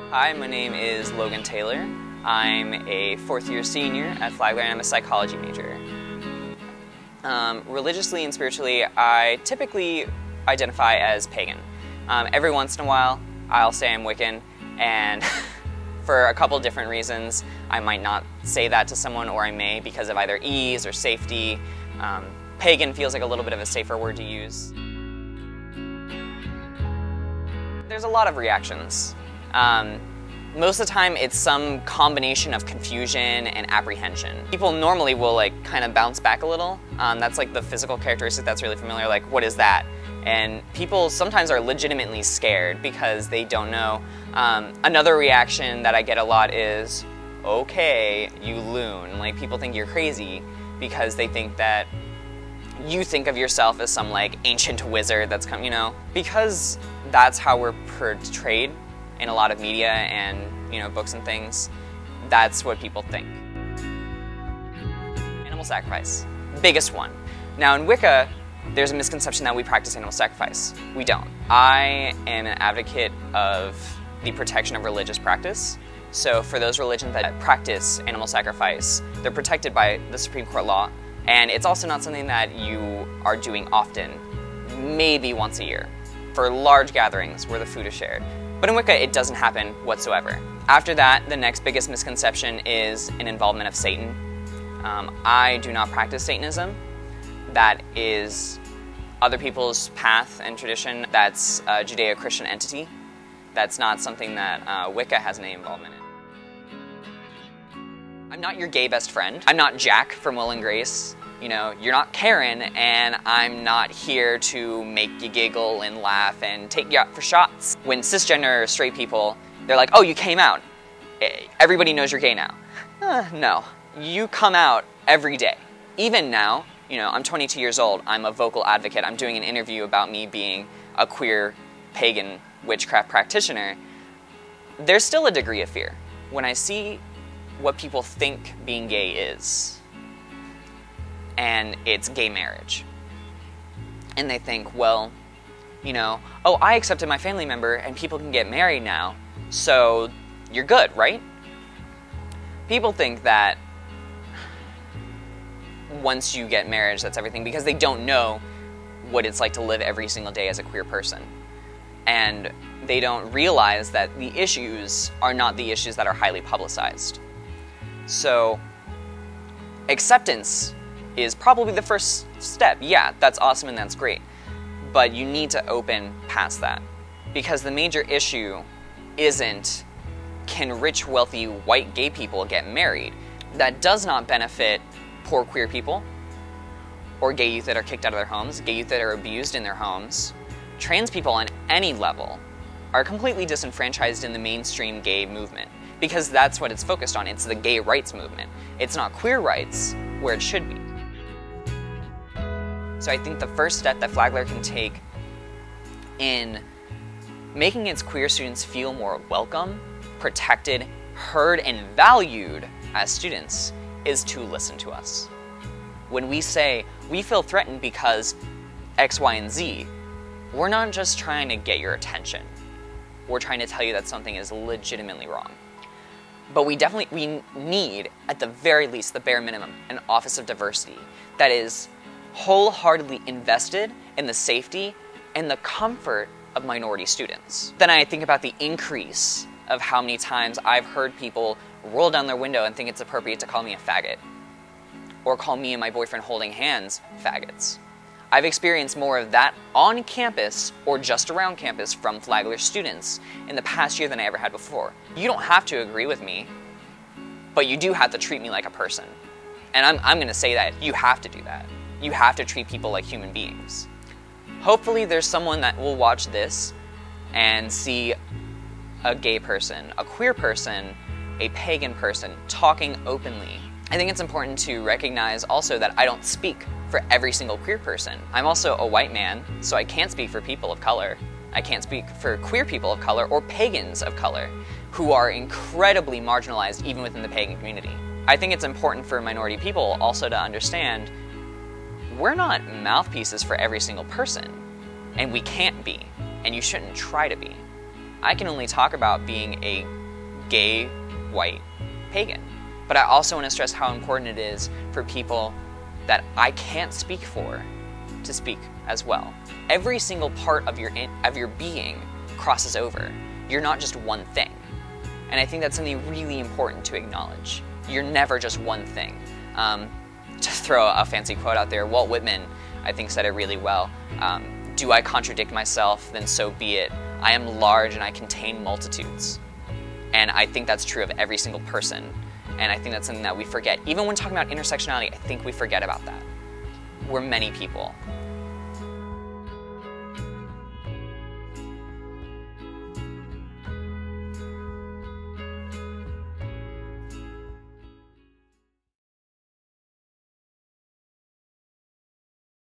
Hi, my name is Logan Taylor. I'm a fourth-year senior at Flagler and I'm a psychology major. Religiously and spiritually, I typically identify as pagan. Every once in a while, I'll say I'm Wiccan, and for a couple different reasons, I might not say that to someone, or I may because of either ease or safety. Pagan feels like a little bit of a safer word to use. There's a lot of reactions. Most of the time, it's some combination of confusion and apprehension. People normally will kind of bounce back a little. That's like the physical characteristic that's really familiar, like, what is that? And people sometimes are legitimately scared because they don't know. Another reaction that I get a lot is, okay, you loon. Like, people think you're crazy because they think that you think of yourself as some ancient wizard that's come, Because that's how we're portrayed in a lot of media and books and things, that's what people think. Animal sacrifice, biggest one. Now in Wicca, there's a misconception that we practice animal sacrifice. We don't. I am an advocate of the protection of religious practice. So for those religions that practice animal sacrifice, they're protected by the Supreme Court law, and it's also not something that you are doing often, maybe once a year, for large gatherings where the food is shared. But in Wicca, it doesn't happen whatsoever. After that, the next biggest misconception is an involvement of Satan. I do not practice Satanism. That is other people's path and tradition. That's a Judeo-Christian entity. That's not something that Wicca has any involvement in. I'm not your gay best friend. I'm not Jack from Will and Grace. You're not Karen, and I'm not here to make you giggle and laugh and take you out for shots. When cisgender straight people, they're like, oh, you came out. Everybody knows you're gay now. No, you come out every day. Even now, I'm 22 years old, I'm a vocal advocate, I'm doing an interview about me being a queer, pagan, witchcraft practitioner. There's still a degree of fear when I see what people think being gay is. And it's gay marriage. And they think, well, oh, I accepted my family member and people can get married now, so you're good, right? People think that once you get marriage, that's everything, because they don't know what it's like to live every single day as a queer person. And they don't realize that the issues are not the issues that are highly publicized. So, acceptance is probably the first step. Yeah, that's awesome and that's great. But you need to open past that. Because the major issue isn't, can rich, wealthy, white gay people get married? That does not benefit poor queer people, or gay youth that are kicked out of their homes, gay youth that are abused in their homes. Trans people on any level are completely disenfranchised in the mainstream gay movement. Because that's what it's focused on. It's the gay rights movement. It's not queer rights where it should be. So I think the first step that Flagler can take in making its queer students feel more welcome, protected, heard, and valued as students is to listen to us. When we say, we feel threatened because X, Y, and Z, we're not just trying to get your attention. We're trying to tell you that something is legitimately wrong. But we need, at the very least, the bare minimum, an Office of Diversity that is wholeheartedly invested in the safety and the comfort of minority students. Then I think about the increase of how many times I've heard people roll down their window and think it's appropriate to call me a faggot, or call me and my boyfriend holding hands faggots. I've experienced more of that on campus or just around campus from Flagler students in the past year than I ever had before. You don't have to agree with me, but you do have to treat me like a person. And I'm going to say that. You have to do that. You have to treat people like human beings. Hopefully there's someone that will watch this and see a gay person, a queer person, a pagan person talking openly. I think it's important to recognize also that I don't speak for every single queer person. I'm also a white man, so I can't speak for people of color. I can't speak for queer people of color or pagans of color who are incredibly marginalized even within the pagan community. I think it's important for minority people also to understand we're not mouthpieces for every single person, and we can't be, and you shouldn't try to be. I can only talk about being a gay, white pagan. But I also want to stress how important it is for people that I can't speak for to speak as well. Every single part of your being crosses over. You're not just one thing. And I think that's something really important to acknowledge. You're never just one thing. To throw a fancy quote out there, Walt Whitman, I think, said it really well. Do I contradict myself? Then so be it. I am large and I contain multitudes. And I think that's true of every single person. And I think that's something that we forget. Even when talking about intersectionality, I think we forget about that. We're many people.